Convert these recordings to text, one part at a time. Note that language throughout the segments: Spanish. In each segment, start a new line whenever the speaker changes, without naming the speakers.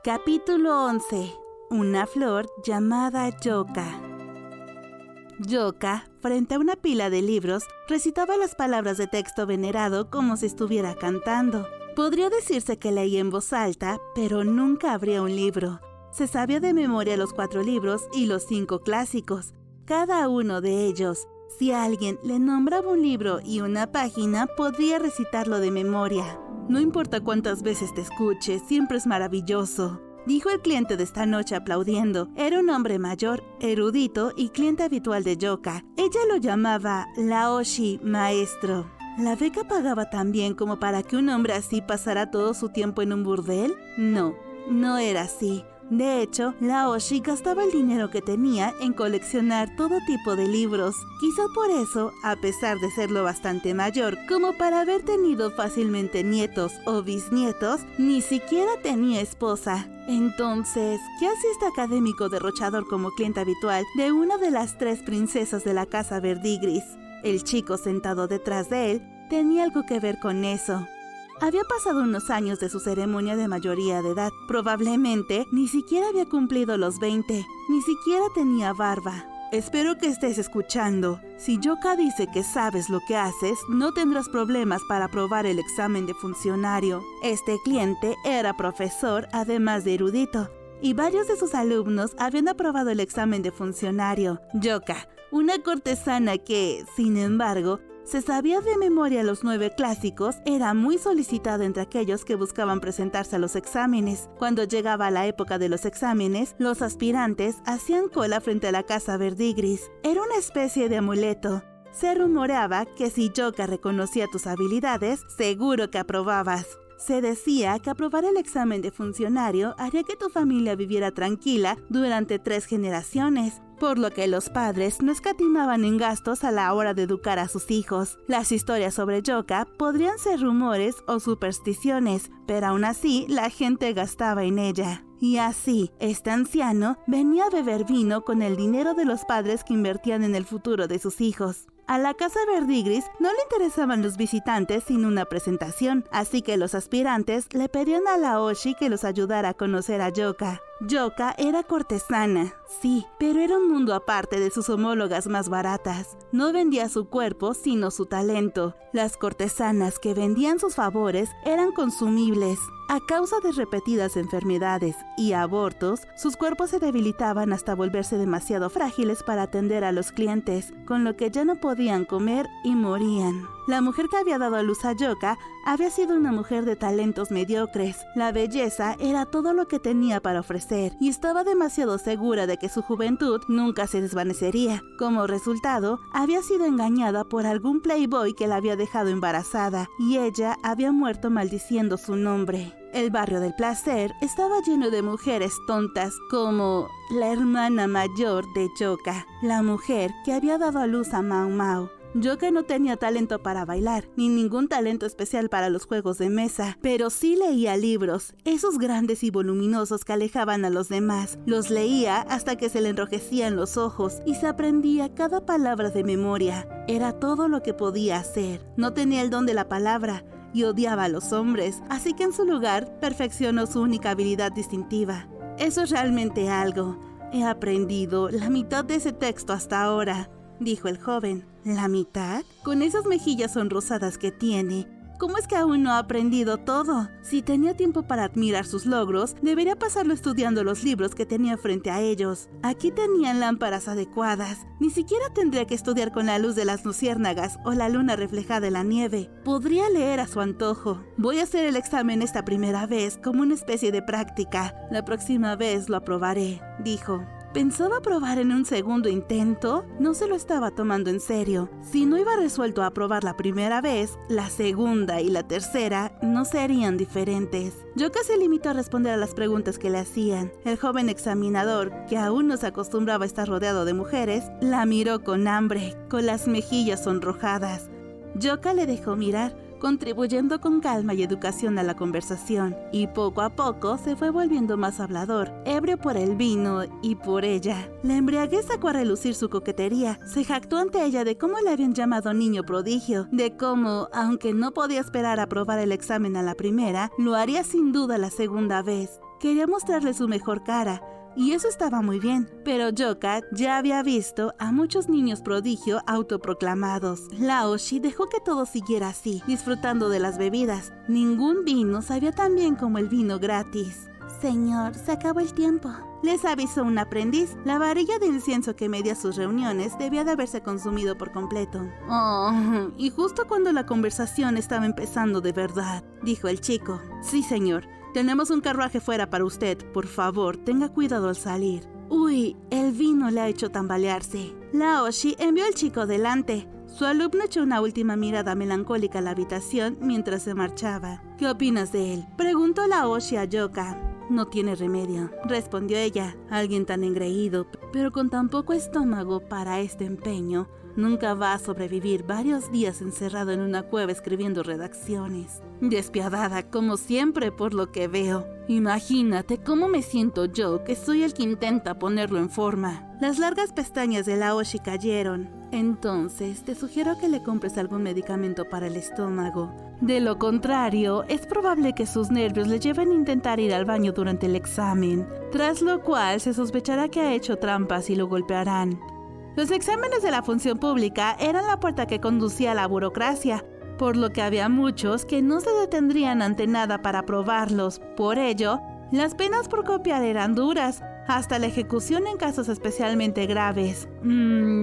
Capítulo 11. Una flor llamada Yoka. Yoka, frente a una pila de libros, recitaba las palabras de texto venerado como si estuviera cantando. Podría decirse que leía en voz alta, pero nunca abría un libro. Se sabía de memoria los 4 libros y los 5 clásicos, cada uno de ellos. Si alguien le nombraba un libro y una página, podría recitarlo de memoria. No importa cuántas veces te escuche, siempre es maravilloso, dijo el cliente de esta noche aplaudiendo. Era un hombre mayor, erudito y cliente habitual de Yoka. Ella lo llamaba Laoshi, maestro. ¿La beca pagaba tan bien como para que un hombre así pasara todo su tiempo en un burdel? No era así. De hecho, Laoshi gastaba el dinero que tenía en coleccionar todo tipo de libros. Quizá por eso, a pesar de serlo bastante mayor, como para haber tenido fácilmente nietos o bisnietos, ni siquiera tenía esposa. Entonces, ¿qué hacía este académico derrochador como cliente habitual de una de las 3 princesas de la casa Verdigris? El chico sentado detrás de él tenía algo que ver con eso. Había pasado unos años de su ceremonia de mayoría de edad. Probablemente ni siquiera había cumplido los 20, ni siquiera tenía barba. Espero que estés escuchando. Si Yoka dice que sabes lo que haces, no tendrás problemas para aprobar el examen de funcionario. Este cliente era profesor, además de erudito, y varios de sus alumnos habían aprobado el examen de funcionario. Yoka, una cortesana que, sin embargo, se sabía de memoria los 9 clásicos, era muy solicitada entre aquellos que buscaban presentarse a los exámenes. Cuando llegaba la época de los exámenes, los aspirantes hacían cola frente a la casa Verdigris. Era una especie de amuleto. Se rumoreaba que si Yoka reconocía tus habilidades, seguro que aprobabas. Se decía que aprobar el examen de funcionario haría que tu familia viviera tranquila durante 3 generaciones, por lo que los padres no escatimaban en gastos a la hora de educar a sus hijos. Las historias sobre Yoka podrían ser rumores o supersticiones, pero aún así la gente gastaba en ella. Y así, este anciano venía a beber vino con el dinero de los padres que invertían en el futuro de sus hijos. A la casa Verdigris no le interesaban los visitantes sin una presentación, así que los aspirantes le pedían a Laoshi que los ayudara a conocer a Yoka. Yoka era cortesana, sí, pero era un mundo aparte de sus homólogas más baratas. No vendía su cuerpo, sino su talento. Las cortesanas que vendían sus favores eran consumibles. A causa de repetidas enfermedades y abortos, sus cuerpos se debilitaban hasta volverse demasiado frágiles para atender a los clientes, con lo que ya no podían comer y morían. La mujer que había dado a luz a Yoka había sido una mujer de talentos mediocres. La belleza era todo lo que tenía para ofrecer y estaba demasiado segura de que su juventud nunca se desvanecería. Como resultado, había sido engañada por algún playboy que la había dejado embarazada y ella había muerto maldiciendo su nombre. El barrio del placer estaba lleno de mujeres tontas como la hermana mayor de Yoka, la mujer que había dado a luz a Mau Mau. Yoka no tenía talento para bailar, ni ningún talento especial para los juegos de mesa, pero sí leía libros, esos grandes y voluminosos que alejaban a los demás. Los leía hasta que se le enrojecían los ojos y se aprendía cada palabra de memoria. Era todo lo que podía hacer. No tenía el don de la palabra y odiaba a los hombres, así que en su lugar perfeccionó su única habilidad distintiva. Eso es realmente algo. He aprendido la mitad de ese texto hasta ahora, dijo el joven. ¿La mitad? Con esas mejillas sonrosadas que tiene, ¿cómo es que aún no ha aprendido todo? Si tenía tiempo para admirar sus logros, debería pasarlo estudiando los libros que tenía frente a ellos. Aquí tenían lámparas adecuadas. Ni siquiera tendría que estudiar con la luz de las luciérnagas o la luna reflejada en la nieve. Podría leer a su antojo. Voy a hacer el examen esta primera vez como una especie de práctica. La próxima vez lo aprobaré, dijo. ¿Pensaba probar en un segundo intento? No se lo estaba tomando en serio. Si no iba resuelto a aprobar la primera vez, la segunda y la tercera no serían diferentes. Yoka se limitó a responder a las preguntas que le hacían. El joven examinador, que aún no se acostumbraba a estar rodeado de mujeres, la miró con hambre, con las mejillas sonrojadas. Yoka le dejó mirar, contribuyendo con calma y educación a la conversación, y poco a poco se fue volviendo más hablador, ebrio por el vino y por ella. La embriaguez sacó a relucir su coquetería, se jactó ante ella de cómo le habían llamado niño prodigio, de cómo, aunque no podía esperar a aprobar el examen a la primera, lo haría sin duda la segunda vez. Quería mostrarle su mejor cara, y eso estaba muy bien, pero Yoka ya había visto a muchos niños prodigio autoproclamados. Laoshi dejó que todo siguiera así, disfrutando de las bebidas. Ningún vino sabía tan bien como el vino gratis. Señor, se acabó el tiempo, les avisó un aprendiz. La varilla de incienso que medía sus reuniones debía de haberse consumido por completo. Oh, y justo cuando la conversación estaba empezando de verdad, dijo el chico. Sí, señor. Tenemos un carruaje fuera para usted. Por favor, tenga cuidado al salir. Uy, el vino le ha hecho tambalearse. Laoshi envió al chico delante. Su alumno echó una última mirada melancólica a la habitación mientras se marchaba. ¿Qué opinas de él?, preguntó Laoshi a Yoka. No tiene remedio, respondió ella. Alguien tan engreído, pero con tan poco estómago para este empeño, nunca va a sobrevivir varios días encerrado en una cueva escribiendo redacciones. Despiadada, como siempre, por lo que veo. Imagínate cómo me siento yo, que soy el que intenta ponerlo en forma. Las largas pestañas de Laoshi cayeron. Entonces, te sugiero que le compres algún medicamento para el estómago. De lo contrario, es probable que sus nervios le lleven a intentar ir al baño durante el examen, tras lo cual se sospechará que ha hecho trampas y lo golpearán. Los exámenes de la función pública eran la puerta que conducía a la burocracia, por lo que había muchos que no se detendrían ante nada para aprobarlos. Por ello, las penas por copiar eran duras, hasta la ejecución en casos especialmente graves.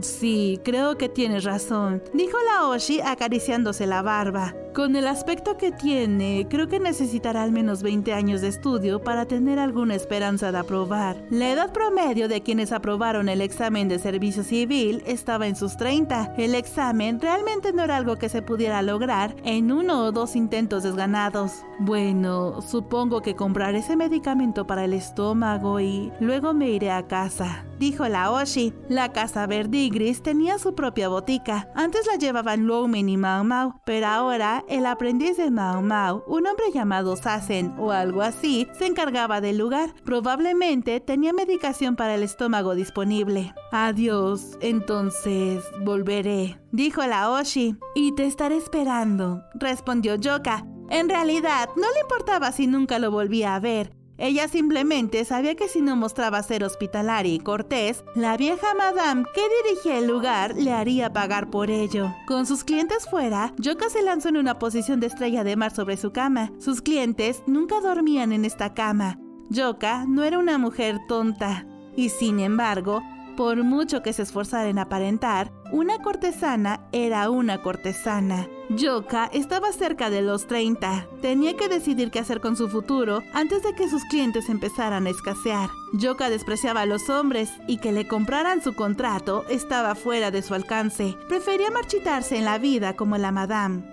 Sí, creo que tienes razón, dijo Laoshi acariciándose la barba. Con el aspecto que tiene, creo que necesitará al menos 20 años de estudio para tener alguna esperanza de aprobar. La edad promedio de quienes aprobaron el examen de servicio civil estaba en sus 30. El examen realmente no era algo que se pudiera lograr en 1 o 2 intentos desganados. Bueno, supongo que compraré ese medicamento para el estómago y luego me iré a casa, dijo Laoshi. La casa verde y gris tenía su propia botica. Antes la llevaban Loumen y Mao Mao, pero ahora el aprendiz de Mao Mao, un hombre llamado Sasen o algo así, se encargaba del lugar. Probablemente tenía medicación para el estómago disponible. Adiós, entonces volveré, dijo Laoshi. Y te estaré esperando, respondió Yoka. En realidad, no le importaba si nunca lo volvía a ver. Ella simplemente sabía que si no mostraba ser hospitalaria y cortés, la vieja madame que dirigía el lugar le haría pagar por ello. Con sus clientes fuera, Yoka se lanzó en una posición de estrella de mar sobre su cama. Sus clientes nunca dormían en esta cama. Yoka no era una mujer tonta. Y sin embargo, por mucho que se esforzara en aparentar, una cortesana era una cortesana. Yoka estaba cerca de los 30. Tenía que decidir qué hacer con su futuro antes de que sus clientes empezaran a escasear. Yoka despreciaba a los hombres y que le compraran su contrato estaba fuera de su alcance. Prefería marchitarse en la vida como la madame.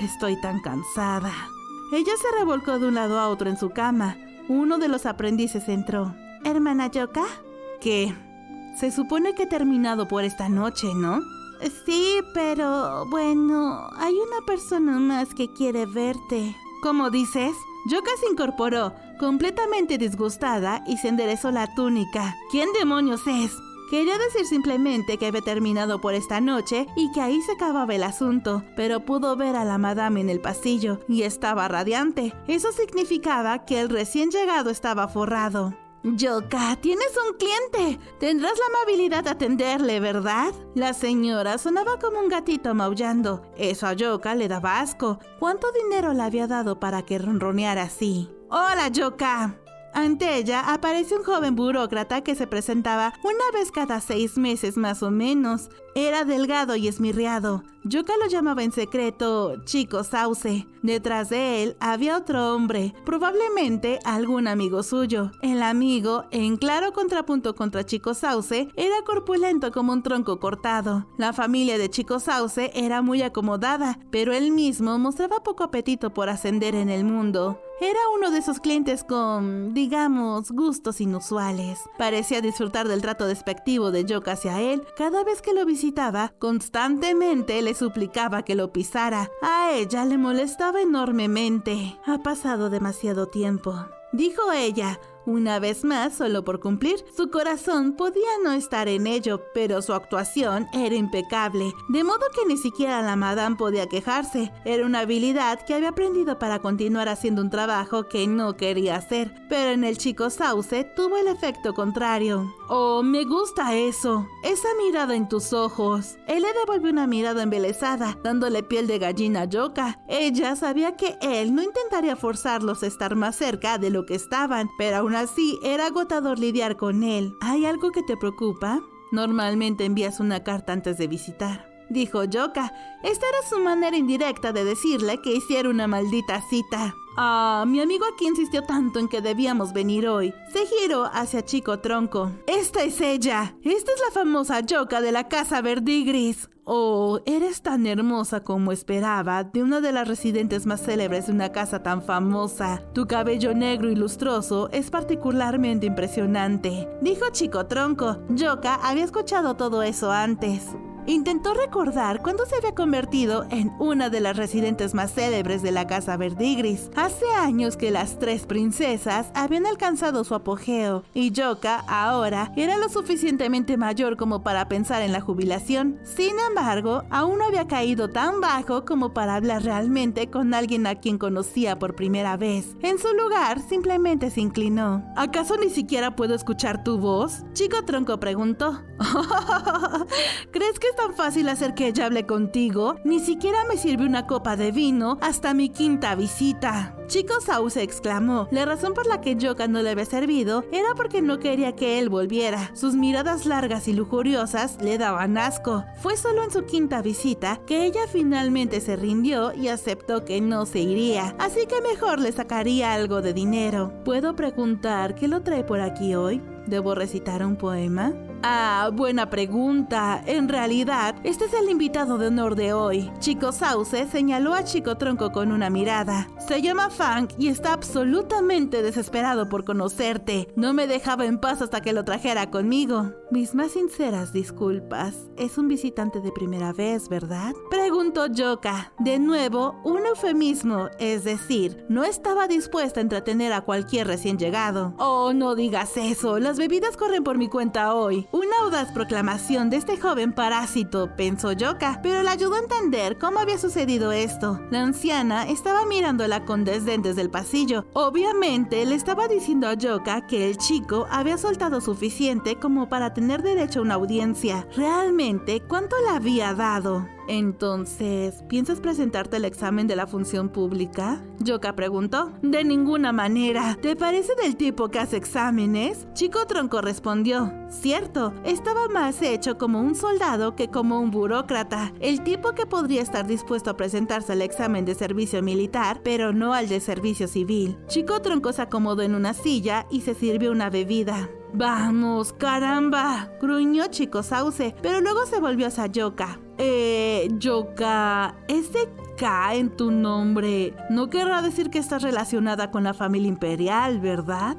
Estoy tan cansada. Ella se revolcó de un lado a otro en su cama. Uno de los aprendices entró. ¿Hermana Yoka? ¿Qué? Se supone que he terminado por esta noche, ¿no? Sí, pero bueno, hay una persona más que quiere verte. ¿Cómo dices? Yoka se incorporó, completamente disgustada, y se enderezó la túnica. ¿Quién demonios es? Quería decir simplemente que había terminado por esta noche y que ahí se acababa el asunto, pero pudo ver a la madame en el pasillo y estaba radiante. Eso significaba que el recién llegado estaba forrado. Yoka, tienes un cliente. Tendrás la amabilidad de atenderle, ¿verdad? La señora sonaba como un gatito maullando. Eso a Yoka le daba asco. ¿Cuánto dinero le había dado para que ronroneara así? ¡Hola, Yoka! Ante ella apareció un joven burócrata que se presentaba una vez cada 6 meses más o menos. Era delgado y esmirriado. Yoka lo llamaba en secreto Chico Sauce. Detrás de él había otro hombre, probablemente algún amigo suyo. El amigo, en claro contrapunto contra Chico Sauce, era corpulento como un tronco cortado. La familia de Chico Sauce era muy acomodada, pero él mismo mostraba poco apetito por ascender en el mundo. Era uno de esos clientes con, digamos, gustos inusuales. Parecía disfrutar del trato despectivo de Yoka hacia él. Cada vez que lo visitaba, constantemente le suplicaba que lo pisara. A ella le molestaba enormemente. Ha pasado demasiado tiempo, dijo ella. Una vez más, solo por cumplir. Su corazón podía no estar en ello, pero su actuación era impecable, de modo que ni siquiera la madame podía quejarse. Era una habilidad que había aprendido para continuar haciendo un trabajo que no quería hacer, pero en el chico Sauce tuvo el efecto contrario. «Oh, me gusta eso, esa mirada en tus ojos». Él le devolvió una mirada embelesada, dándole piel de gallina a Yoka. Ella sabía que él no intentaría forzarlos a estar más cerca de lo que estaban, pero aún así era agotador lidiar con él. ¿Hay algo que te preocupa? Normalmente envías una carta antes de visitar, dijo Yoka. Esta era su manera indirecta de decirle que hiciera una maldita cita. Mi amigo aquí insistió tanto en que debíamos venir hoy. Se giró hacia Chico Tronco. ¡Esta es ella! ¡Esta es la famosa Yoka de la casa Verdigris! Oh, eres tan hermosa como esperaba, de una de las residentes más célebres de una casa tan famosa. Tu cabello negro y lustroso es particularmente impresionante, dijo Chico Tronco. Yoka había escuchado todo eso antes. Intentó recordar cuándo se había convertido en una de las residentes más célebres de la casa Verdigris. Hace años que las tres princesas habían alcanzado su apogeo, y Yoka ahora era lo suficientemente mayor como para pensar en la jubilación. Sin embargo, aún no había caído tan bajo como para hablar realmente con alguien a quien conocía por primera vez. En su lugar, simplemente se inclinó. ¿Acaso ni siquiera puedo escuchar tu voz?, Chico Tronco preguntó. ¿Crees que es tan fácil hacer que ella hable contigo? Ni siquiera me sirve una copa de vino hasta mi quinta visita. Chico Sauce exclamó. La razón por la que Yoka no le había servido era porque no quería que él volviera. Sus miradas largas y lujuriosas le daban asco. Fue solo en su quinta visita que ella finalmente se rindió y aceptó que no se iría, así que mejor le sacaría algo de dinero. ¿Puedo preguntar qué lo trae por aquí hoy? ¿Debo recitar un poema? Buena pregunta. En realidad, este es el invitado de honor de hoy. Chico Sauce señaló a Chico Tronco con una mirada. Se llama Fang y está absolutamente desesperado por conocerte. No me dejaba en paz hasta que lo trajera conmigo. Mis más sinceras disculpas. Es un visitante de primera vez, ¿verdad?, preguntó Yoka. De nuevo, un eufemismo, es decir, no estaba dispuesta a entretener a cualquier recién llegado. Oh, no digas eso. Las bebidas corren por mi cuenta hoy. Una audaz proclamación de este joven parásito, pensó Yoka, pero le ayudó a entender cómo había sucedido esto. La anciana estaba mirándola con desdén desde el pasillo. Obviamente, le estaba diciendo a Yoka que el chico había soltado suficiente como para tener derecho a una audiencia. ¿Realmente cuánto le había dado? Entonces, ¿piensas presentarte al examen de la función pública?, Yoka preguntó. De ninguna manera. ¿Te parece del tipo que hace exámenes? Chico Tronco respondió. Cierto, estaba más hecho como un soldado que como un burócrata. El tipo que podría estar dispuesto a presentarse al examen de servicio militar, pero no al de servicio civil. Chico Tronco se acomodó en una silla y se sirvió una bebida. Vamos, caramba, gruñó Chico Sauce, pero luego se volvió hacia Yoka. Yoka, ese K en tu nombre no querrá decir que estás relacionada con la familia imperial, ¿verdad?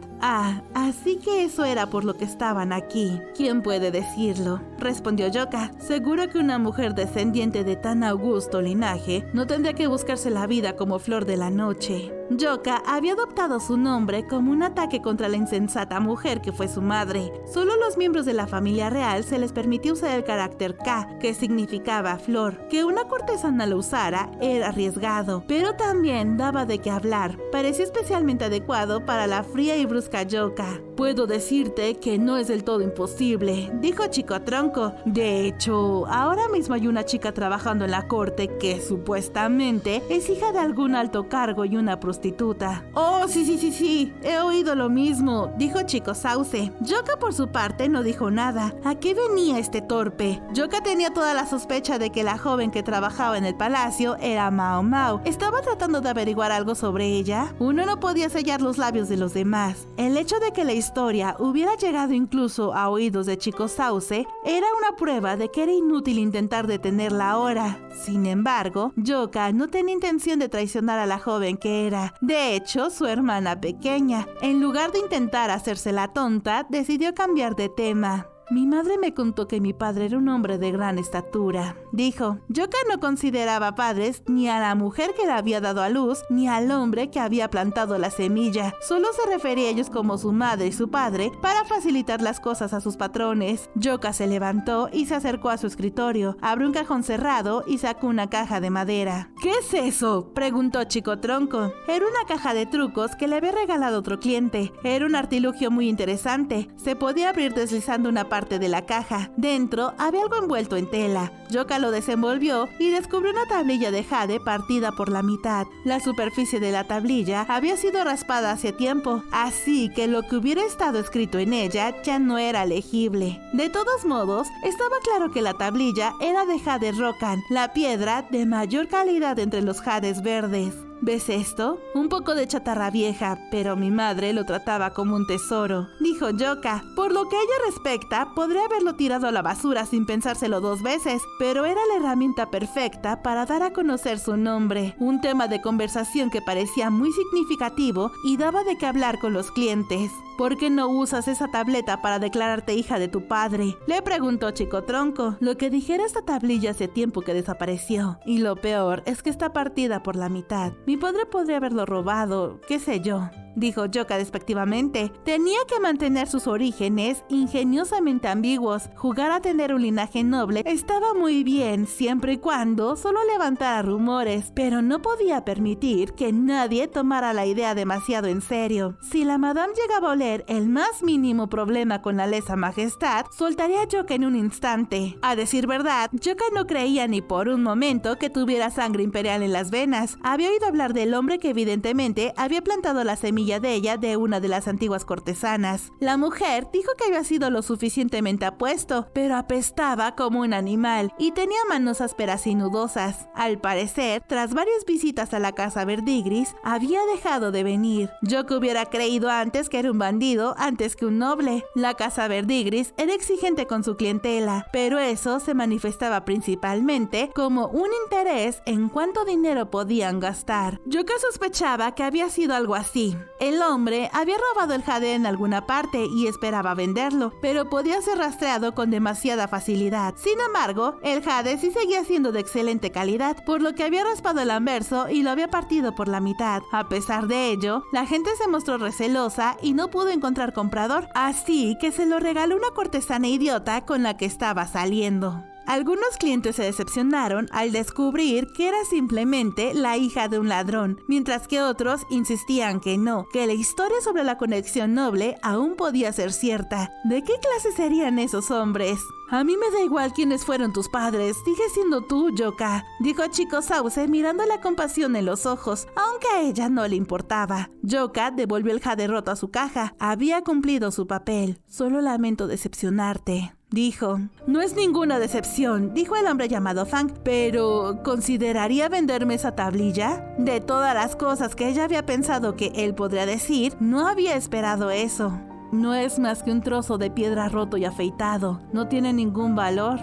Así que eso era por lo que estaban aquí. ¿Quién puede decirlo?, respondió Yoka. Seguro que una mujer descendiente de tan augusto linaje no tendría que buscarse la vida como flor de la noche. Yoka había adoptado su nombre como un ataque contra la insensata mujer que fue su madre. Solo los miembros de la familia real se les permitió usar el carácter K, que significaba flor. Que una cortesana lo usara era arriesgado, pero también daba de qué hablar. Parecía especialmente adecuado para la fría y brusca Yoka. Puedo decirte que no es del todo imposible, dijo Chico Tronco. De hecho, ahora mismo hay una chica trabajando en la corte que supuestamente es hija de algún alto cargo y una prostituta. Oh, sí, he oído lo mismo, dijo Chico Sauce. Yoka por su parte no dijo nada. ¿A qué venía este torpe? Yoka tenía toda la sospecha de que la joven que trabajaba en el palacio era Mao Mao. ¿Estaba tratando de averiguar algo sobre ella? Uno no podía sellar los labios de los demás. El hecho de que la historia hubiera llegado incluso a oídos de Chico Sauce era una prueba de que era inútil intentar detenerla ahora. Sin embargo, Yoka no tenía intención de traicionar a la joven que era, de hecho, su hermana pequeña. En lugar de intentar hacerse la tonta, decidió cambiar de tema. Mi madre me contó que mi padre era un hombre de gran estatura, dijo. Yoka no consideraba padres ni a la mujer que le había dado a luz, ni al hombre que había plantado la semilla. Solo se refería a ellos como su madre y su padre para facilitar las cosas a sus patrones. Yoka se levantó y se acercó a su escritorio, abrió un cajón cerrado y sacó una caja de madera. ¿Qué es eso?, preguntó Chico Tronco. Era una caja de trucos que le había regalado otro cliente. Era un artilugio muy interesante. Se podía abrir deslizando una parte de la caja. Dentro había algo envuelto en tela. Yoka lo desenvolvió y descubrió una tablilla de jade partida por la mitad. La superficie de la tablilla había sido raspada hace tiempo, así que lo que hubiera estado escrito en ella ya no era legible. De todos modos, estaba claro que la tablilla era de jade rocan, la piedra de mayor calidad entre los jades verdes. ¿Ves esto? Un poco de chatarra vieja, pero mi madre lo trataba como un tesoro, dijo Yoka. Por lo que a ella respecta, podría haberlo tirado a la basura sin pensárselo 2 veces, pero era la herramienta perfecta para dar a conocer su nombre, un tema de conversación que parecía muy significativo y daba de qué hablar con los clientes. ¿Por qué no usas esa tableta para declararte hija de tu padre?, le preguntó Chico Tronco. Lo que dijera esta tablilla hace tiempo que desapareció, y lo peor es que está partida por la mitad. Mi padre podría haberlo robado, qué sé yo, dijo Yoka despectivamente. Tenía que mantener sus orígenes ingeniosamente ambiguos. Jugar a tener un linaje noble estaba muy bien siempre y cuando solo levantara rumores, pero no podía permitir que nadie tomara la idea demasiado en serio. Si la madame llegaba a oler el más mínimo problema con la lesa majestad, soltaría a Yoka en un instante. A decir verdad, Yoka no creía ni por un momento que tuviera sangre imperial en las venas. Había oído hablar del hombre que evidentemente había plantado la semilla de ella de una de las antiguas cortesanas. La mujer dijo que había sido lo suficientemente apuesto, pero apestaba como un animal y tenía manos ásperas y nudosas. Al parecer, tras varias visitas a la casa Verdigris, había dejado de venir. Yo que hubiera creído antes que era un bandido antes que un noble. La casa Verdigris era exigente con su clientela, pero eso se manifestaba principalmente como un interés en cuánto dinero podían gastar. Yo que sospechaba que había sido algo así. El hombre había robado el jade en alguna parte y esperaba venderlo, pero podía ser rastreado con demasiada facilidad. Sin embargo, el jade sí seguía siendo de excelente calidad, por lo que había raspado el anverso y lo había partido por la mitad. A pesar de ello, la gente se mostró recelosa y no pudo encontrar comprador, así que se lo regaló una cortesana idiota con la que estaba saliendo. Algunos clientes se decepcionaron al descubrir que era simplemente la hija de un ladrón, mientras que otros insistían que no, que la historia sobre la conexión noble aún podía ser cierta. ¿De qué clase serían esos hombres? A mí me da igual quiénes fueron tus padres, sigue siendo tú, Yoka, dijo Chico Sauce mirándole con pasión en los ojos, aunque a ella no le importaba. Yoka devolvió el jade roto a su caja. Había cumplido su papel. Solo lamento decepcionarte, dijo. No es ninguna decepción, dijo el hombre llamado Fang, pero ¿consideraría venderme esa tablilla? De todas las cosas que ella había pensado que él podría decir, no había esperado eso. No es más que un trozo de piedra roto y afeitado. No tiene ningún valor,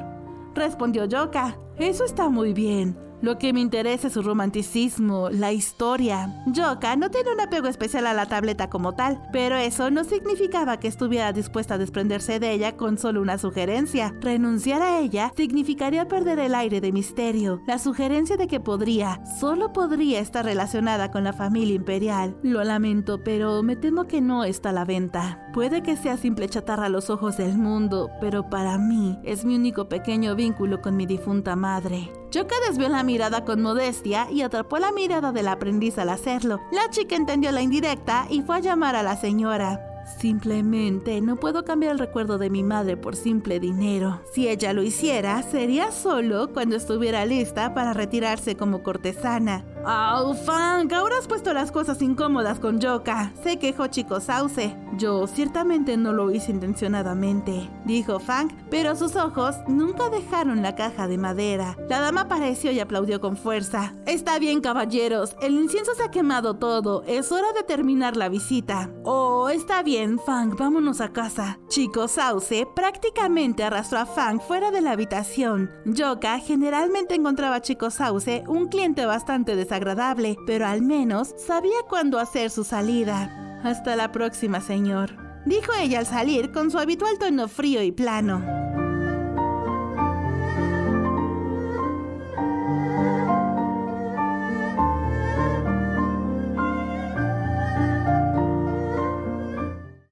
respondió Yoka. Eso está muy bien. Lo que me interesa es su romanticismo, la historia. Yoka no tiene un apego especial a la tableta como tal, pero eso no significaba que estuviera dispuesta a desprenderse de ella con solo una sugerencia. Renunciar a ella significaría perder el aire de misterio. La sugerencia de que solo podría estar relacionada con la familia imperial. Lo lamento, pero me temo que no está a la venta. Puede que sea simple chatarra a los ojos del mundo, pero para mí es mi único pequeño vínculo con mi difunta madre. Yoka desvió la mirada con modestia y atrapó la mirada del aprendiz al hacerlo. La chica entendió la indirecta y fue a llamar a la señora. Simplemente no puedo cambiar el recuerdo de mi madre por simple dinero. Si ella lo hiciera, sería solo cuando estuviera lista para retirarse como cortesana. ¡Oh, Fang! Ahora has puesto las cosas incómodas con Yoka, se quejó Chico Sauce. Yo ciertamente no lo hice intencionadamente, dijo Fang, pero sus ojos nunca dejaron la caja de madera. La dama apareció y aplaudió con fuerza. Está bien, caballeros, el incienso se ha quemado todo, es hora de terminar la visita. Oh, está bien, Fang, vámonos a casa. Chico Sauce prácticamente arrastró a Fang fuera de la habitación. Yoka generalmente encontraba a Chico Sauce un cliente bastante desagradable, pero al menos sabía cuándo hacer su salida. Hasta la próxima, señor. dijo ella al salir con su habitual tono frío y plano.